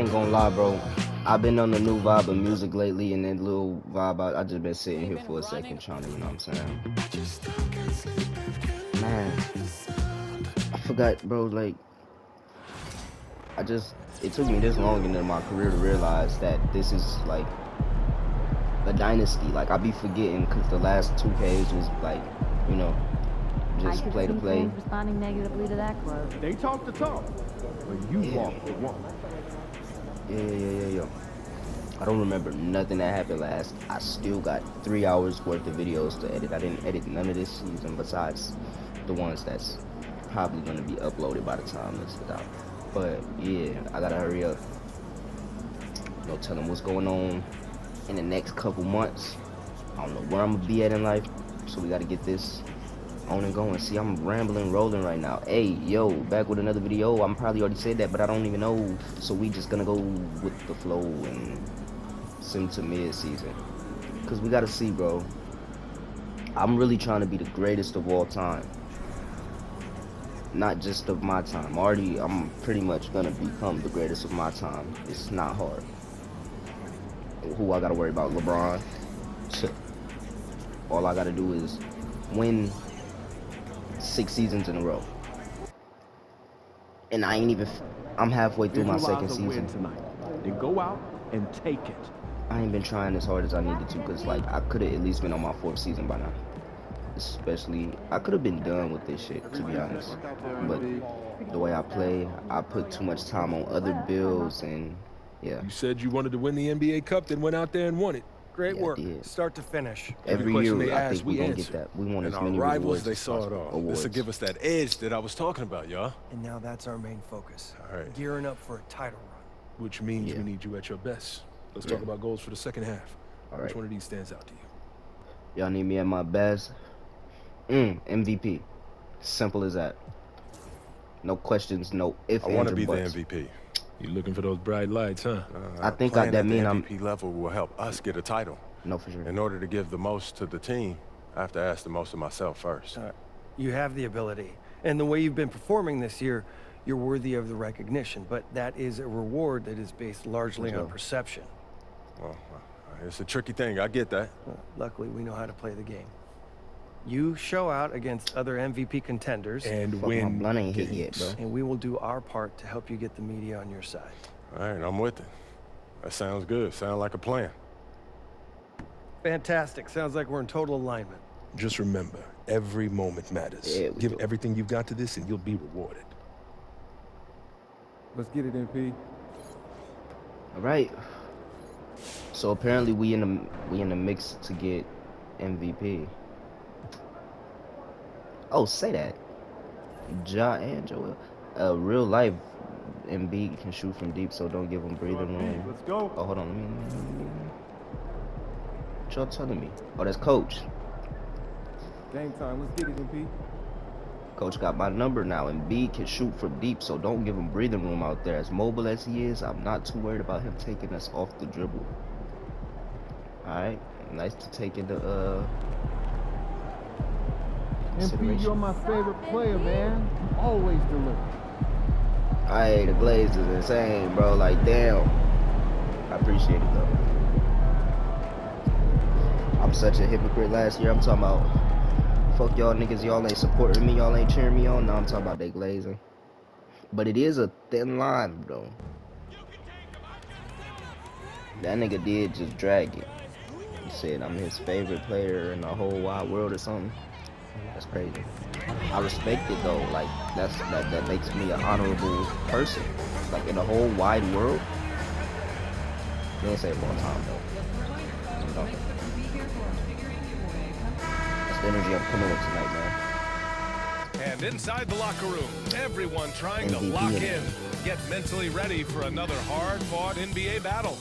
ain't gonna lie, bro. I've been on the new vibe of music lately, and that little vibe, I just been sitting here for a second trying to, you know what I'm saying? Man, I forgot, bro, like, it took me this long into my career to realize that this is, like, a dynasty. Like, I be forgetting, because the last 2Ks was, like, you know, just play to play. Responding negatively to that quote. They talk the talk, but you walk the walk. Yeah. I don't remember nothing that happened last. I still got 3 hours worth of videos to edit. I didn't edit none of this season besides the ones that's probably going to be uploaded by the time this is out. But yeah, I gotta hurry up. You know, tell them what's going on in the next couple months. I don't know where I'm gonna be at in life, so we gotta get this on and going. See, I'm rambling, rolling right now. Hey, yo, back with another video. I'm probably already said that, but I don't even know. So we just gonna go with the flow and send to mid-season. Cause we gotta see, bro. I'm really trying to be the greatest of all time. Not just of my time. I'm pretty much gonna become the greatest of my time. It's not hard. Who I gotta worry about? LeBron. All I gotta do is win 6 seasons in a row. And I'm halfway through my second season. Then go out and take it. I ain't been trying as hard as I needed to, because like I could have at least been on my 4th season by now. Especially, I could have been done with this shit, to be honest. But the way I play, I put too much time on other builds, and yeah. You said you wanted to win the NBA Cup, then went out there and won it. Great work, start to finish. Every year, I think we're going to get that. We want as many rivals, rewards they saw it all. This will give us that edge that I was talking about, y'all. And now that's our main focus. All right. Gearing up for a title run. Which means we need you at your best. Let's talk about goals for the second half. All right. Which one of these stands out to you? Y'all need me at my best. MVP. Simple as that. No questions, no ifs, I want to be buts. the MVP. You looking for those bright lights, huh? I think that means I'm MVP level will help us get a title. No, for sure. In order to give the most to the team, I have to ask the most of myself first. You have the ability, and the way you've been performing this year, you're worthy of the recognition. But that is a reward that is based largely on perception. Well, it's a tricky thing. I get that. Luckily, we know how to play the game. You show out against other MVP contenders and win. My blunt ain't hit yet, bro. And we will do our part to help you get the media on your side. All right, I'm with it. That sounds good. Sounds like a plan. Fantastic. Sounds like we're in total alignment. Just remember, every moment matters. Yeah, Give everything you've got to this, and you'll be rewarded. Let's get it, MP. All right. So apparently we in the mix to get MVP. Oh, say that. Ja and Joel. Real life, Embiid can shoot from deep, so don't give him breathing room. Let's go. Oh, hold on. What y'all telling me? Oh, that's Coach. Game time. Let's get it, MP. Coach got my number now. Embiid can shoot from deep, so don't give him breathing room out there. As mobile as he is, I'm not too worried about him taking us off the dribble. All right. Nice to take into MP, you're my favorite player, man. You always deliver. Hey, the Glaze is insane, bro. Like, damn. I appreciate it, though. I'm such a hypocrite last year. I'm talking about, fuck y'all niggas. Y'all ain't supporting me. Y'all ain't cheering me on. Now I'm talking about they glazing. But it is a thin line, bro. That nigga did just drag it. He said I'm his favorite player in the whole wide world or something. That's crazy. I respect it though. Like that makes me an honorable person. Like in the whole wide world. They didn't say it one time though. You know? That's the energy I'm coming with tonight, man. And inside the locker room, everyone trying to lock in, get mentally ready for another hard-fought NBA battle.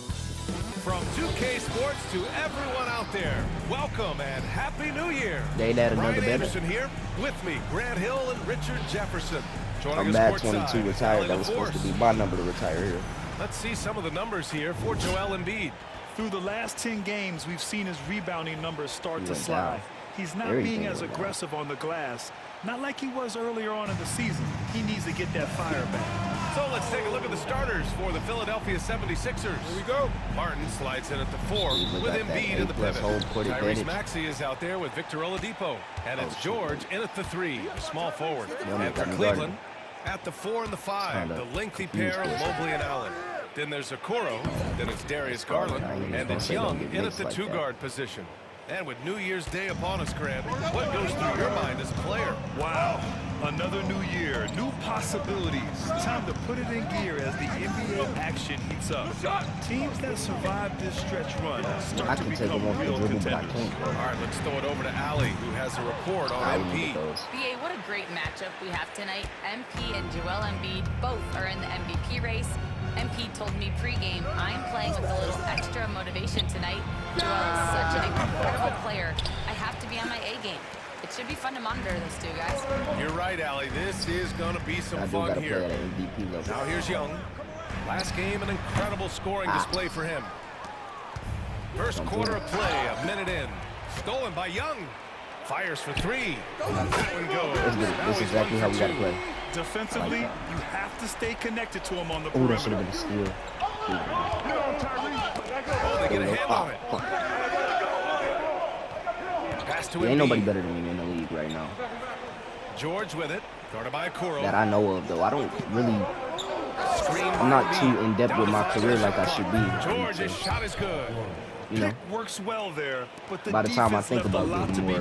From 2K Sports to everyone out there, welcome and Happy New Year. They had another Brian better. Anderson here, with me, Grant Hill and Richard Jefferson. Joining I'm us bad courtside, 22 retired. That was Valley supposed to be Force. my number to retire here. Let's see some of the numbers here for Joel Embiid. Through the last 10 games, we've seen his rebounding numbers start to went slide. down. He's not Everything being as went down. aggressive on the glass, not like he was earlier on in the season. He needs to get that fire back. So let's take a look at the starters for the Philadelphia 76ers. Here we go. Martin slides in at the 4 with Embiid in the pivot. Tyrese Maxey is out there with Victor Oladipo. And it's George in at the 3, small forward. And for Cleveland, at the 4 and the 5, the lengthy pair of Mobley and Allen. Then there's Okoro, then it's Darius Garland, and it's Young in at the 2-guard position. And with New Year's Day upon us, Grant, what goes through your mind as a player? Wow, another new year, new possibilities. Time to put it in gear as the NBA action heats up. Teams that survive this stretch run start to become real contenders. All right, let's throw it over to Allie, who has a report on MP. BA, what a great matchup we have tonight. MP and Joel Embiid both are in the MVP race. MP told me pregame, I'm playing with a little extra motivation tonight. Joel is such an incredible player. I have to be on my A game. It should be fun to monitor those two guys. You're right, Allie. This is going to be some fun here. Now here's Young. Last game, an incredible scoring display for him. First quarter of play, a minute in. Stolen by Young. Fires for 3. That one goes. This is exactly how we got to play. Defensively, you have to stay connected to him on the perimeter. That should have been a steal. Oh, they get a hand on it. Pass to Ain't nobody better than me in the league right now. George with it. Guarded by Okoro. That I know of, though. I don't really... I'm not too in-depth with my career like I should be. George's shot is good. You know, works well there, but by the time I think about getting more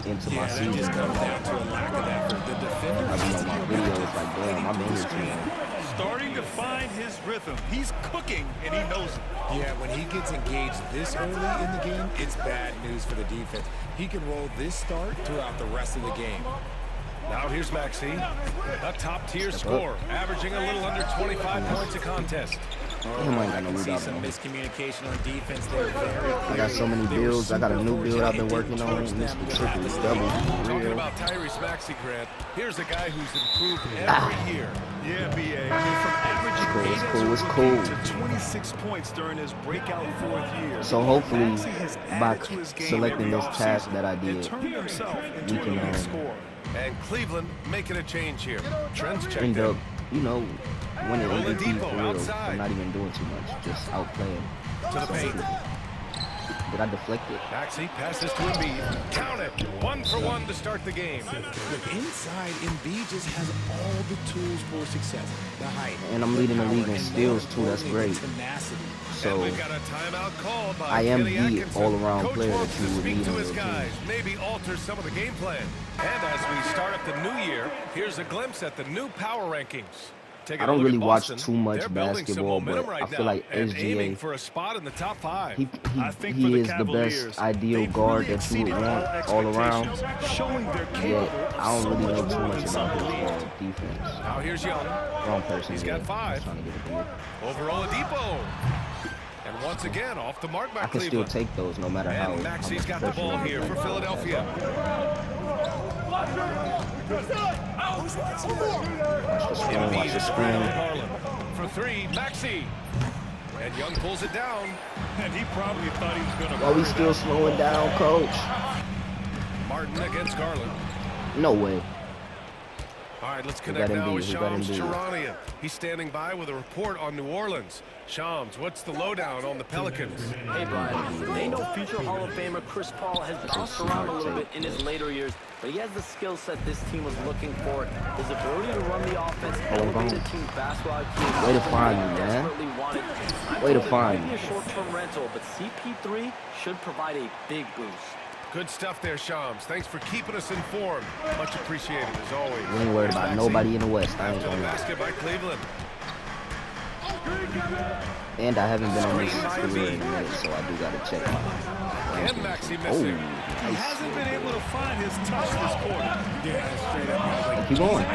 into my season, just comes down to a lack of effort. The defender I'll be on my videos like, damn, I've been here too long. Starting to find his rhythm. He's cooking, and he knows it. Yeah, when he gets engaged this early in the game, it's bad news for the defense. He can roll this start throughout the rest of the game. Now here's Maxey, a top-tier scorer, averaging a little under 25 points a contest. Damn, I ain't got no rebound. Some miscommunication on defense there. I got so many builds. I got a new build I've been working on. Mr. Triple Double. Talking about Tyrese Maxey, Grant, here's a guy who's improved every year. Yeah, BA. From averaging 8 it's cool. to 26 points during his breakout 4th year. So hopefully, by selecting this task that I did, we can And Cleveland making a change here. Trent's checked end in. up, you know, winning MVP for real. outside. I'm not even doing too much, just outplaying. To the paint. Did I deflect it? Maxey passes to Embiid. Count it. 1 for 1 to start the game. Look, inside, Embiid just has all the tools for success. The height. And I'm leading the league in steals too. That's great. Tenacity. So We've got a timeout called by I am Kenny the Atkinson. all-around Coach player that wants you to would speak need to on his your team. guys, maybe alter some of the game plan. And as we start up the new year, here's a glimpse at the new power rankings. I don't really watch too much They're building some basketball, momentum but right I feel now like and aiming SGA, for a spot in the top 5. he is the best ideal guard that you would want all around. Yet, I don't really know too much about his defense. Now here's Young. Wrong person. He's got 5. Trying to get it there. Over Oladipo. And once again, off the mark by I can still Cleveland. take those no matter how. And Maxey's much got the ball pressure here for Philadelphia. Watch the screen. Watch Embiid the is screen. around Garland. For 3, Maxey. And Young pulls it down. And he probably thought he was going to... Why we still slowing down, coach? Martin against Garland. No way. All right, let's connect got now Embiid? with Who got Shams Embiid? Charania. He's standing by with a report on New Orleans. Shams, what's the lowdown on the Pelicans? Hey, Brian. They know future Hall of Famer Chris Paul has bounced around a little bit in his later years, but he has the skill set this team was looking for. His ability to run the offense, elevate the team's basketball IQ. Way to find me, man. Way to find me. Maybe a short-term rental, but CP3 should provide a big boost. Good stuff there, Shams. Thanks for keeping us informed. Much appreciated, as always. We ain't worried about nobody in the West. I ain't After the gonna lie. basket by Cleveland. And I haven't been on this career in a minute, so I do gotta check my. And Maxey missing. He hasn't been able to find his touch this quarter. Yeah, straight up. Keep going.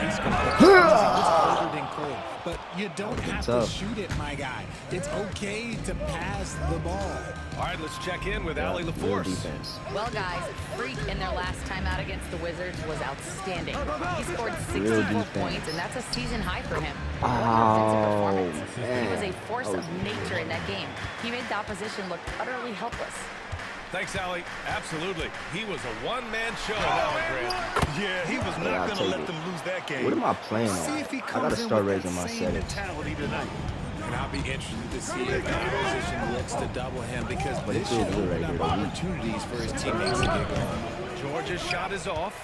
But you don't have to tough. shoot it, my guy. It's okay to pass the ball. All right, let's check in with Allie Real LaForce. defense. Well, guys, Freak in their last time out against the Wizards was outstanding. He scored 64 defense. points, and that's a season high for him. Oh, He was a man. force of nature in that game. He made the opposition look utterly helpless. Thanks, Allie. Absolutely. He was a one-man show in that one, Grant. Yeah, he was not going to let them lose that game. What am I playing on? I gotta start raising my settings. Tonight. And I'll be interested to see if the opposition looks to double him because this should open up opportunities for his teammates to get going. Georgia's shot is off.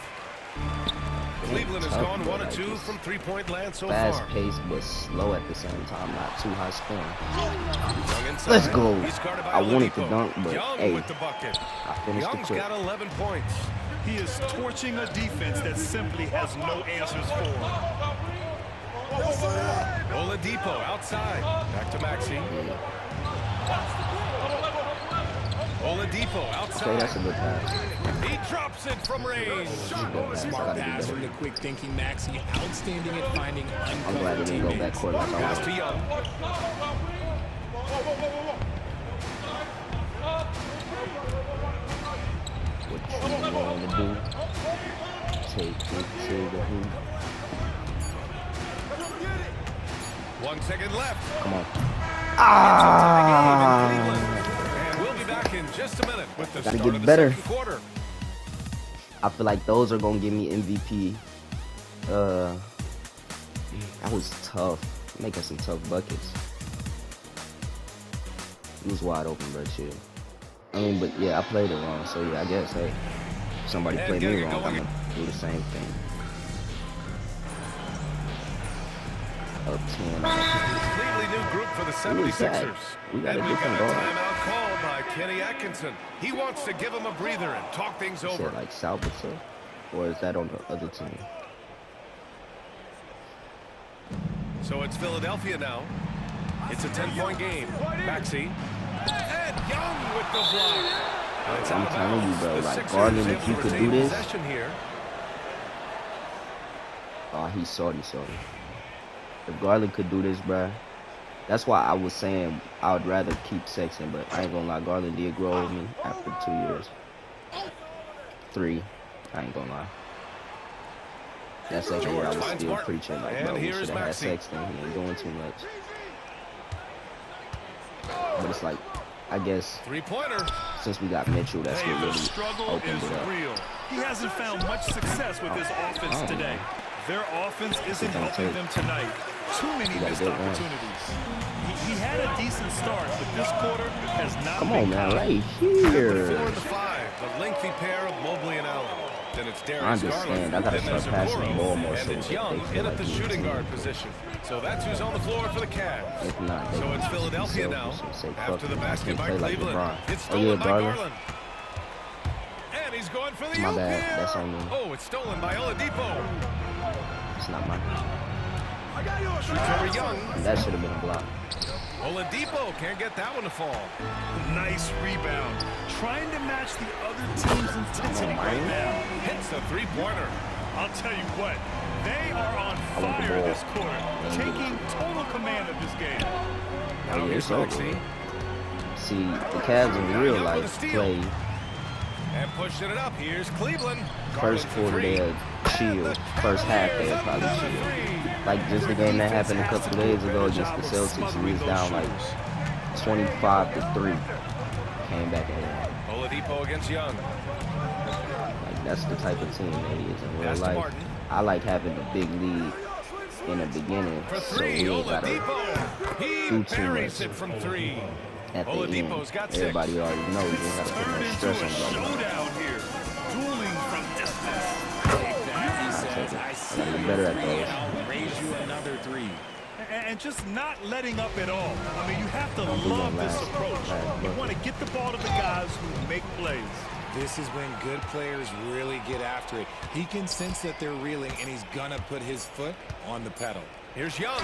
Cleveland has gone 1 of 2 from three-point land so far. Fast paced but slow at the same time, not too high scoring. Let's go. I wanted to dunk, but hey, with the bucket. I finished the clip. Got 11 points. He is torching a defense that simply has no answers for him. Oladipo outside. Back to Maxey. Oladipo outside. Okay, that's a good pass. He drops it from range. Smart pass from the quick thinking Maxey. Outstanding at finding I'm glad he didn't go back court like I Pass was. to Young. What you want to do? Take it to the hoop. 1 second left. Come on. And we'll be back in just a minute with the Gotta start get of the better. second quarter. I feel like those are gonna give me MVP. That was tough. Making some tough buckets. He was wide open, bro. Shit. I mean, but yeah, I played it wrong. So yeah, I guess hey, if somebody played me wrong, I'm gonna do the same thing. Up 10. Completely new group for the 76ers. We got a and we've different got a guard. timeout called by Kenny Atkinson. He wants to give him a breather and talk things over. Is it like Salvatore? Or is that on the other team? So it's Philadelphia now. It's a 10-point game. Maxey. And Young with the block. And it's I'm out of telling you, bounds. bro, The like Sixers Garland, if able you to could retain do this. possession here. Oh, he's sorry. If Garland could do this, bruh, that's why I was saying I would rather keep Sexton, but I ain't gonna lie, Garland did grow with me after 2 years. 3, I ain't gonna lie. That second year I was still preaching like, bro, we should have had Sexton. He ain't doing too much. But it's like, I guess, since we got Mitchell, that's what really opened it up. Real. He hasn't found much success with his offense today. Their offense isn't helping them tonight. Too many missed opportunities. He had a decent start, but this quarter has not Come been on, man, kind. right here. 4 and 5, the lengthy pair of Mobley and Allen. Then it's Darius I understand. Garland. I gotta Then start there's passing the ball more and so it's that Young they feel in at like the we shooting team. guard position. So that's who's on the floor for the Cavs. If not, they So it's can Philadelphia be now. selfish and say, After fuck the it, I basket can't by play like Cleveland. LeBron. It's Oh stolen yeah, by Garland. Garland. And he's going for the It's my oop bad. here. That's on me. Oh, it's stolen by Oladipo. It's not mine. Shoots over Young. That should have been a block. Oladipo can't get that one to fall. Nice rebound. Trying to match the other team's intensity right now. Hits the three-pointer. I'll tell you what, they are on fire this quarter, taking total command of this game. Oh, yeah, it's over. See, the Cavs in real life play And pushing it up. Here's Cleveland. first quarter they'll chill. First half they'll probably chill. Like just the game that happened a couple days ago against the Celtics, we was down like 25-3. Came back and won. Oladipo against Young. Like that's the type of team that he is in real life. I like having a big lead in the beginning, so we ain't gotta do too much It from 3. at the end. Everybody already knows you don't gotta put no stress on them. Showdown here. Dueling from distance. I gotta get better at those. Raise you another 3. And just not letting up at all. I mean, you have to love this approach. You want to get the ball to the guys who make plays. This is when good players really get after it. He can sense that they're reeling, and he's gonna put his foot on the pedal. Here's Young.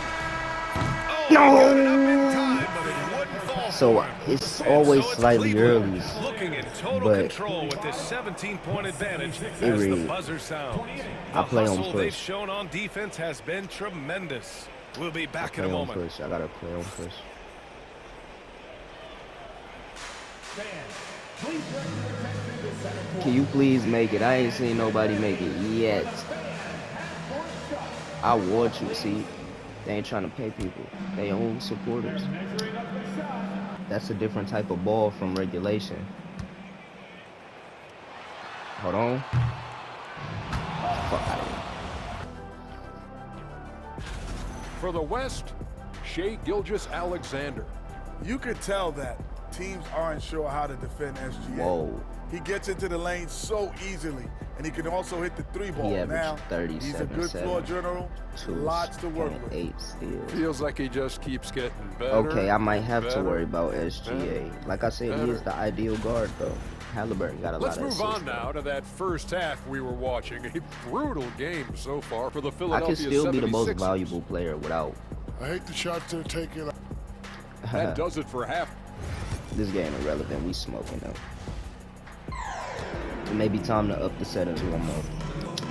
So it's always slightly early, Looking in total but control with this 17-point advantage it as really, the buzzer sounds. I play on hustle they've push. shown on defense has been tremendous. We'll be back in a Play on moment. push. I gotta play on push. Can you please make it? I ain't seen nobody make it yet. I want you. See, they ain't trying to pay people. They own supporters. That's a different type of ball from regulation. Hold on. Fuck out of here. For the West, Shea Gilgeous-Alexander. You could tell that teams aren't sure how to defend SGA. Whoa. He gets into the lane so easily, and he can also hit the three ball. He averaged Now, 37, he's a good floor general, lots to work with. 8 steals. Feels like he just keeps getting better. Okay, I might have to worry about SGA. Like I said, he is the ideal guard, though. Halliburton got a lot of Let's move on now to that first half we were watching. A brutal game so far for the Philadelphia 76ers. I can still be the most valuable player without. I hate the shots they're taking. That does it for half. This game irrelevant. We smoking though. It may be time to up the settings one more.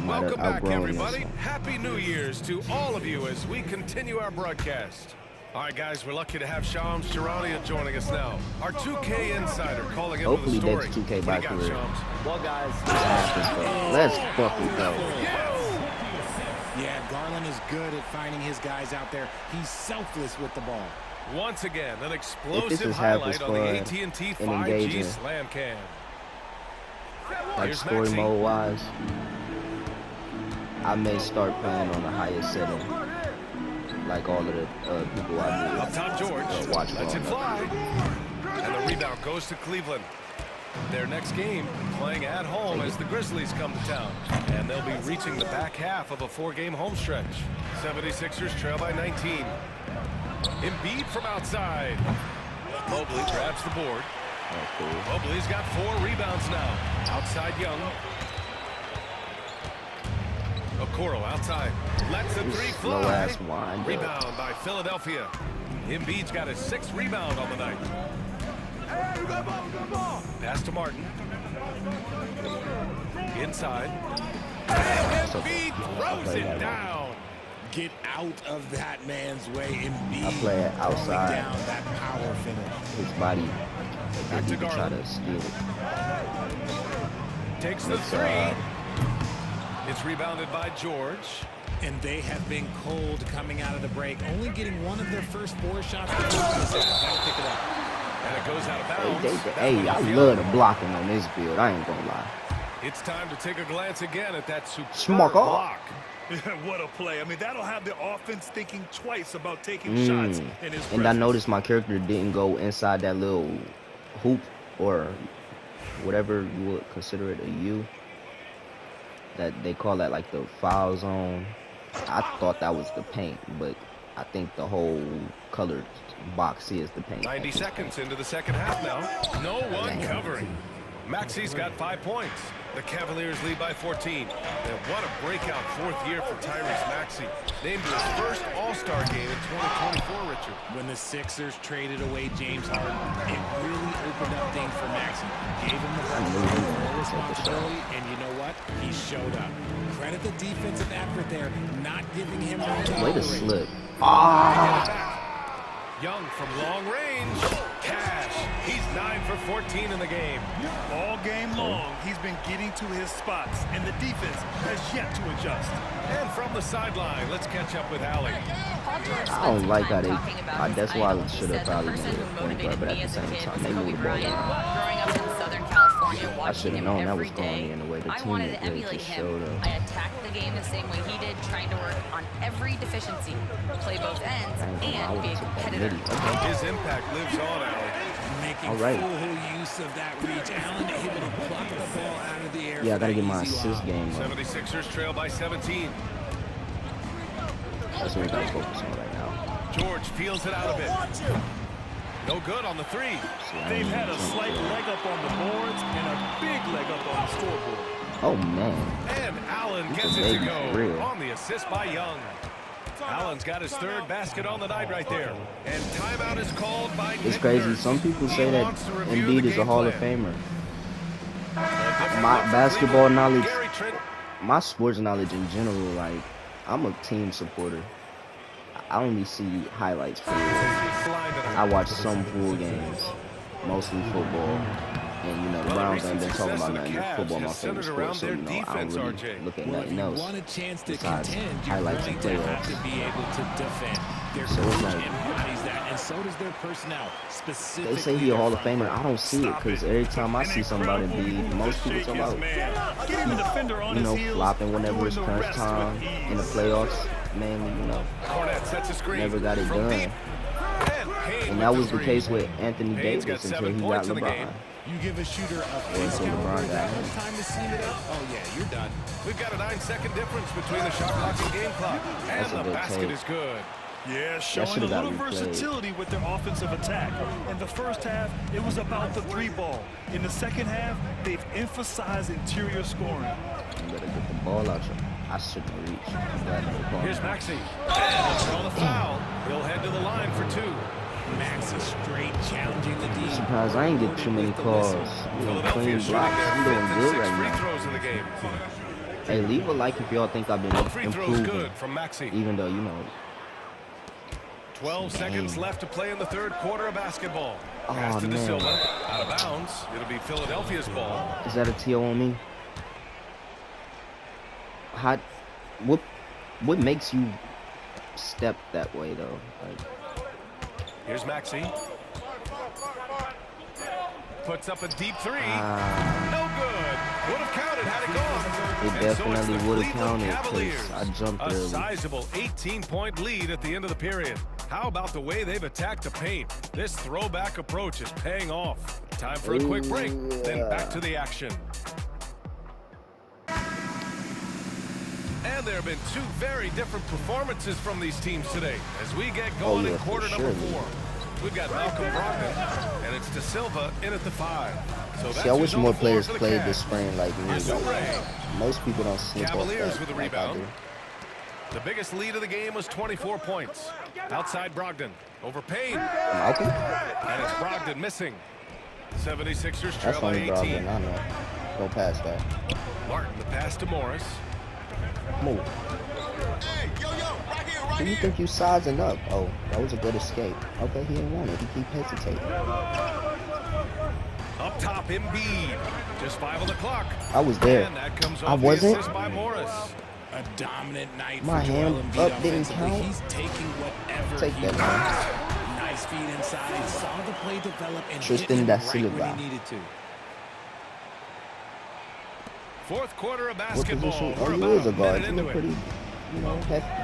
Welcome back, everybody. Happy New Year's to all of you as we continue our broadcast. All right, guys, we're lucky to have Shams Charania joining us now. Our 2K insider calling in with a story. Hopefully that's 2K by career. Well, guys, let's fucking go. Yeah, Garland is good at finding his guys out there. He's selfless with the ball. Once again, an explosive highlight on the AT&T 5G Slam Cam. Like story mode wise, I may start playing on the highest setting. Like all of the people I do. Up top, George. Watch lets it fly. And the rebound goes to Cleveland. Their next game playing at home as the Grizzlies come to town. And they'll be reaching the back half of a 4-game home stretch. 76ers trail by 19. Embiid from outside. Mobley grabs the board. Mobley's got 4 rebounds now. Outside Young. Okoro outside. Lets the 3 fly. Rebound by Philadelphia. Embiid's got his 6th rebound on the night. Pass to Martin. Inside. And Embiid throws it down. Get out of that man's way. Embiid I play it outside. Down that power finish. His body. Back to Garland. Try to steal it. Takes the 3. It's rebounded by George. And they have been cold coming out of the break. Only getting one of their first 4 shots. Pick it up. And it goes out of bounds. Hey, I love the blocking on this build. I ain't gonna lie. It's time to take a glance again at that superb block. What a play. I mean, that'll have the offense thinking twice about taking shots in his And I noticed my character didn't go inside that little hoop or whatever you would consider it, a U. That they call that like the foul zone. I thought that was the paint, but I think the whole colored box is the paint. 90 seconds into the second half now. No one covering. Maxi's got 5 points. The Cavaliers lead by 14. And what a breakout 4th year for Tyrese Maxey. Named his first All-Star game in 2024, Richard. When the Sixers traded away James Harden, it really opened up things for Maxey. Gave him the ball, more responsibility, and you know what? He showed up. Credit the defensive effort there, not giving him way to slip. Young from long range. Cash. He's 9 for 14 in the game. All game long, he's been getting to his spots, and the defense has yet to adjust. And from the sideline, let's catch up with Allie. I don't like how they. That's why I should have probably made a point guard, but at the same time, they moved the ball around. Growing up in Southern California, I should have known that was going in the way the I team wanted to really emulate just him. showed up. I attacked the game the same way he did, trying to work on every deficiency, play both ends, and be a competitor. His impact lives on, Allie. Making full use of that reach. Allen able to pluck the ball out of the air. Yeah, I gotta get my assist game. 76ers trail by 17. That's what we gotta focus on right now. George peels it out a bit. No good on the 3. They've had a slight leg up on the boards and a big leg up on the scoreboard. Oh, man. And Allen gets it to go on the assist by Young. Allen's got his 3rd basket on the night right there. And timeout is called by It's crazy. Some people say that Embiid is a Hall of Famer. My basketball knowledge, my sports knowledge in general, like, I'm a team supporter. I only see highlights for it. I watch some full games, mostly football. And, you know, the Browns ain't been talking about nothing. Football my favorite sport, so, you know, I don't really look at nothing else besides highlights and playoffs. To be able to defend. Their So coach it's like, embodies that, and so does their personnel. Specifically, they say he a Hall of Famer. I don't see it because every time I see somebody be, most people talk about, you know, flopping whenever it's crunch time in the playoffs. Mainly, you know, never got it done. And that was the case with Anthony Davis until he got LeBron. You give a shooter a Or face until count LeBron with that got much him. time to seam it up. Oh yeah, you're done. We've got a 9-second difference between the shot clock and game clock. And That's a the good basket take. is good. Yeah, showing a should've got little replayed. versatility with their offensive attack. In the first half, it was about the three ball. In the second half, they've emphasized interior scoring. You better get the ball out your. I shouldn't have reached. I'm glad I didn't call. Here's Maxey. And they'll draw the foul. He'll head to the line for 2. Maxey straight challenging the D. I'm surprised I ain't get too many calls. You know, clean blocks. I'm doing good right free now. throws in the game. Hey, leave a like if y'all think I've been Free throws improving. good from Maxey. Even though, you know. 12 seconds left to play in the third quarter of basketball. Oh, Pass to De man. Silva. Out of bounds. It'll be Philadelphia's ball. Is that a TO on me? How, what makes you step that way though? Like, Here's Maxey. Puts up a deep 3. No good. Would have counted had it gone. it And so it's definitely the would have Cleveland counted Cavaliers. because I jumped A early. sizable 18-point lead at the end of the period. How about the way they've attacked the paint? This throwback approach is paying off. Time for a quick break, then back to the action. And there have been 2 very different performances from these teams today as we get going in quarter number 4. We've got Malcolm Brogdon, and it's De Silva in at the 5. So that's See, I wish who's on more the floor players for the played Cavs. this spring like me. Like, most people don't slip off Cavaliers that with a like I rebound. do. The biggest lead of the game was 24 points. Outside Brogdon. Over Payne. Malcolm? And it's Brogdon missing. 76ers trail That's by only 18. Brogdon. I know. Go past that. Martin, the pass to Morris. Move. Who do you think you sizing up? Oh, that was a good escape. Okay, he didn't want it. He keep hesitating. Up top, Embiid. Just 5 on the clock. I was there. And that comes I off wasn't. the assist by Morris. A dominant night My for Joel hand Embiid up didn't offensively. count. He's taking whatever Take he that, wants. Nice feed inside. Saw the play develop and hit Tristan him da right Silva. when he needed to. Fourth quarter of What basketball. position? We're Oh, you about is a a guard. minute You into look it. pretty, you know, hefty.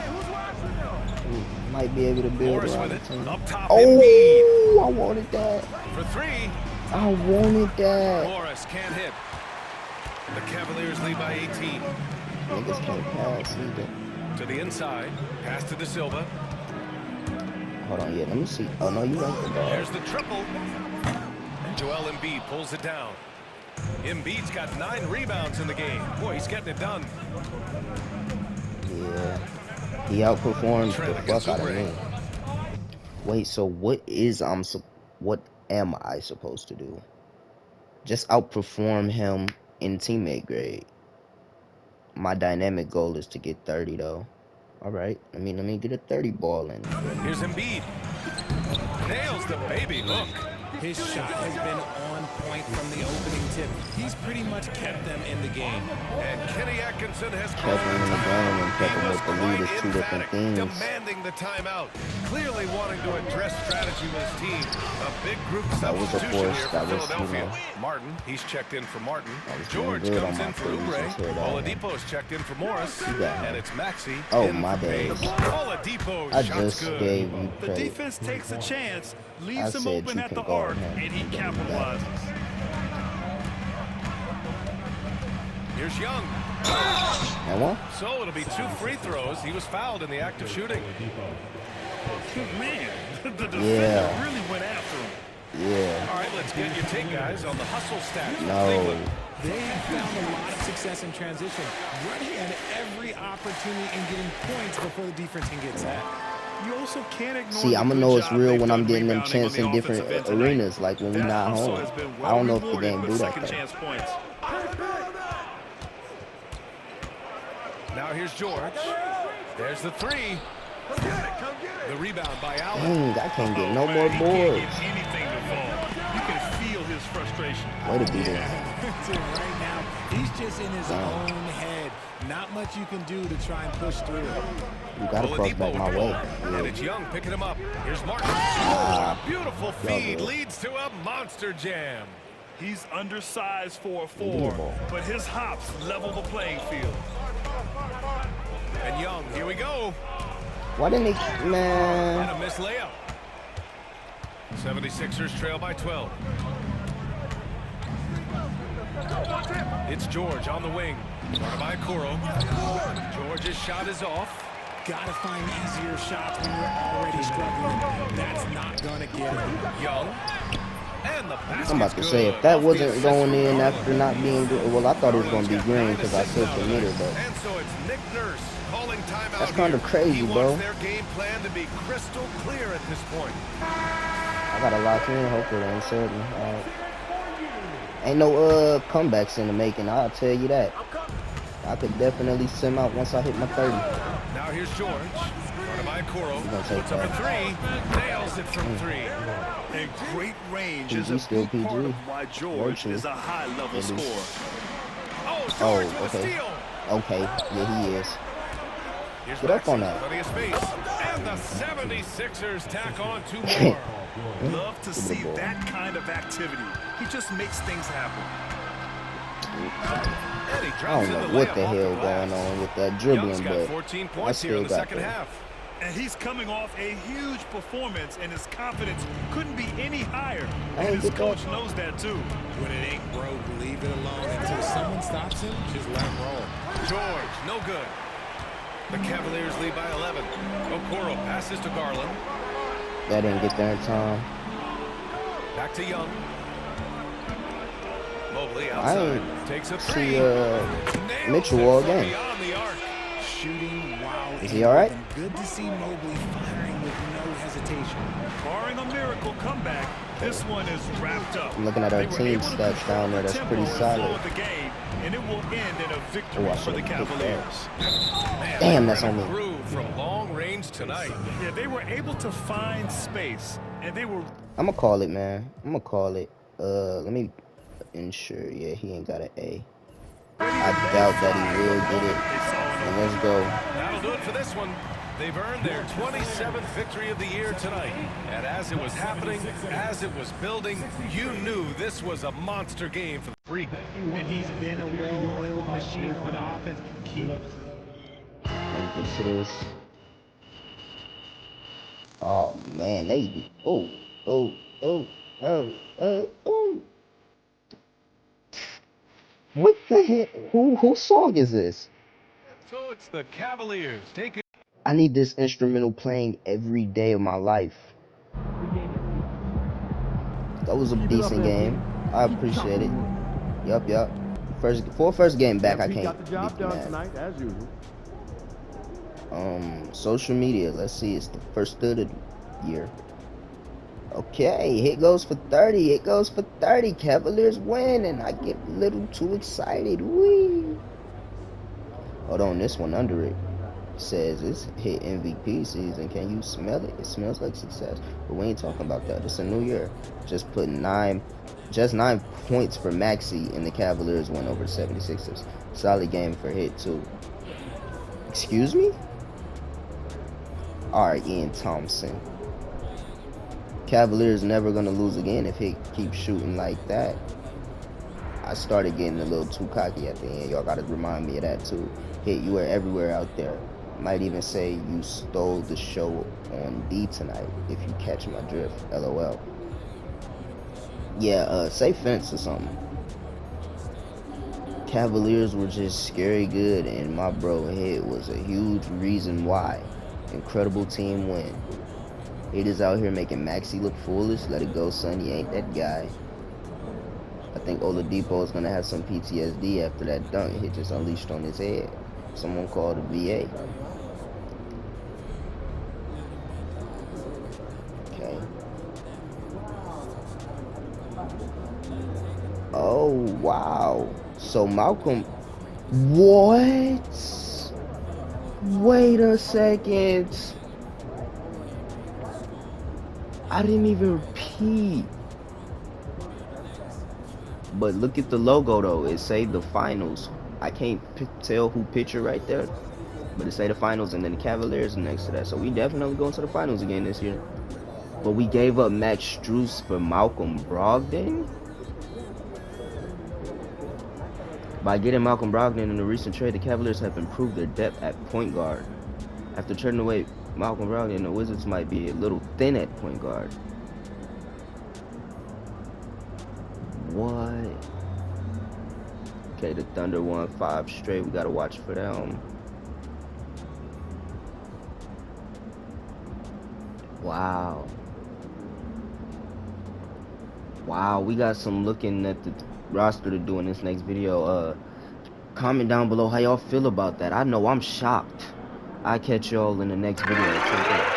Might be able to build Morris around with the it. team. Up top, Embiid. Oh, I wanted that. For 3. I wanted that. Morris can't hit. The Cavaliers lead by 18. Niggas can't pass either. To the inside. Pass to De Silva. Hold on, yeah, let me see. Oh, no, you right the guard. There's the triple. And Joel Embiid pulls it down. Embiid's got 9 rebounds in the game. Boy, he's getting it done. Yeah. He outperformed the fuck out of me. Wait, so what am I supposed to do? Just outperform him in teammate grade. My dynamic goal is to get 30 though. All right, let me get a 30 ball in. Here's Embiid. Nails the baby hook. His shot has been on point from the opening tip. He's pretty much kept them in the game. And Kenny Atkinson has Kept him in the game and kept him with the lead is 2 different things. demanding the timeout. Clearly wanting to address strategy with his team. A big group That was a substitution force. here That for was, you Philadelphia. know. Martin, he's checked in for Martin. doing George good comes on in my for plays Oubre. this year, though. Oladipo's checked in for Morris. You got him. And it's Maxey. Oh, in my for Payne. days. Oladipo I shot's just good. gave you The credit. defense takes a chance, I leaves him said open you at could the guard arc, him. and he You did capitalizes. Here's Young. And what? So it'll be 2 free throws. He was fouled in the act of shooting. Man, the defender Yeah. really went after him. Yeah. All right, let's get your take, guys, on the hustle stats. for No. Cleveland. They have found a lot of success in transition, running at every opportunity and getting points before the defense can get set. You also can't ignore See, the I'm good gonna know it's job real they've when done I'm getting them rebounding on chances the in different offensive end tonight. arenas, like when we're That not hustle home. has been I don't know if the well game do rewarded that with though. second chance points. Now here's George. There's the 3. The rebound by Allen. Dang, I can't get no Man, more he can't boards. get anything to fall. You can feel his frustration. Way to be there. Right now, he's just in his own head. Not much you can do to try and push through it. You gotta cross back my way. And it's Young picking him up. Here's Martin. Ah, A beautiful feed leads to a monster jam. He's undersized for a 4, but his hops level the playing field. And Young, here we go. Why didn't he, man? And a missed layup. 76ers trail by 12. It's George on the wing. Guarded by Kuro. George's shot is off. Gotta find easier shots when you're already struggling. That's not gonna get it. Young. And the basket's I'm about to good. say, if that wasn't going in after not being good, well, I thought it was going to be green because I switched the meter, but And so it's Nick Nurse calling timeout. that's kind of crazy, he bro. wants their game plan to be crystal clear at this point. I got to lock in. Hopefully, they ain't certain. Ain't no comebacks in the making. I'll tell you that. I could definitely sim out once I hit my 30. Now here's George. Guarded by Kuro. Take Puts up a 3. Nails it from 3. And great range PG is a still big part PG. of why George is a high-level scorer. Oh, okay. Okay, yeah, he is. Here's Get up on that. Plenty of space. And the 76ers tack on 2 more. Love to see that kind of activity. He just makes things happen. I don't know what the hell going on with that dribbling, but 14 I points here in still the got second that. half. And he's coming off a huge performance, and his confidence couldn't be any higher. I And ain't his get coach that. knows that too. When it ain't broke, leave it alone until someone stops him. Just let him roll. George, no good. The Cavaliers lead by 11. Okoro passes to Garland. That didn't get there in time. Back to Young. Mobley I outside. ain't Takes a 3. see Nails Mitchell it all from game. beyond the arc. Shooting while Is he all right? Good to see Mobley firing with no hesitation. Barring a miracle comeback, this one is wrapped up. I'm looking at our They were team able to stats control down there. the That's tempo pretty and flow solid. of the game, and it will end in a victory Oh, I for the should've picked Cavaliers. Man, Damn, they that's were on in a me. groove from long range tonight. Yeah, they were able to find space, and they were. I'm gonna call it, man. I'm gonna call it. Let me ensure. Yeah, he ain't got an A. I doubt that he will get it. And let's go. That'll do it for this one. They've earned their 27th victory of the year tonight. And as it was happening, as it was building, you knew this was a monster game for the Freak. And he's been a well-oiled machine for the offense. Look at this. Oh man, they. Oh. What the hell? Whose song is this? So it's the Cavaliers taking. I need this instrumental playing every day of my life. That was a decent game. I appreciate it. Yup. First game back, I can't got the job be done mad. tonight, as usual. Social media. Let's see. It's the first of the year. Okay, hit goes for 30. It goes for 30. Cavaliers win, and I get a little too excited. Whee! Hold on, this one under it says it's hit MVP season. Can you smell it? It smells like success. But we ain't talking about that. It's a new year. Just put 9 points for Maxey, and the Cavaliers win over the 76ers. Solid game for hit too. Excuse me? Alright, Ian Thompson. Cavaliers never gonna lose again if he keeps shooting like that. I started getting a little too cocky at the end. Y'all gotta remind me of that too. Hit, you were everywhere out there. Might even say you stole the show on D tonight, if you catch my drift. LOL. Yeah, say fence or something. Cavaliers were just scary good, and my bro Hit was a huge reason why. Incredible team win. It is out here making Maxey look foolish. Let it go, son. You ain't that guy. I think Oladipo is gonna have some PTSD after that dunk Hit just unleashed on his head. Someone called a VA. Okay. Oh wow. So Malcolm. What? Wait a second. I didn't even repeat. But look at the logo though. It say the finals. I can't tell who pitcher right there, but it say the finals, and then the Cavaliers next to that. So we definitely going to the finals again this year. But we gave up Max Strus for Malcolm Brogdon. By getting Malcolm Brogdon in the recent trade, the Cavaliers have improved their depth at point guard. After trading away Malcolm Brogdon, the Wizards might be a little thin at point guard. What? Okay, the Thunder won 5 straight. We gotta watch for them. Wow. Wow, we got some looking at the roster to do in this next video. Comment down below how y'all feel about that. I know I'm shocked. I'll catch y'all in the next video. Take care.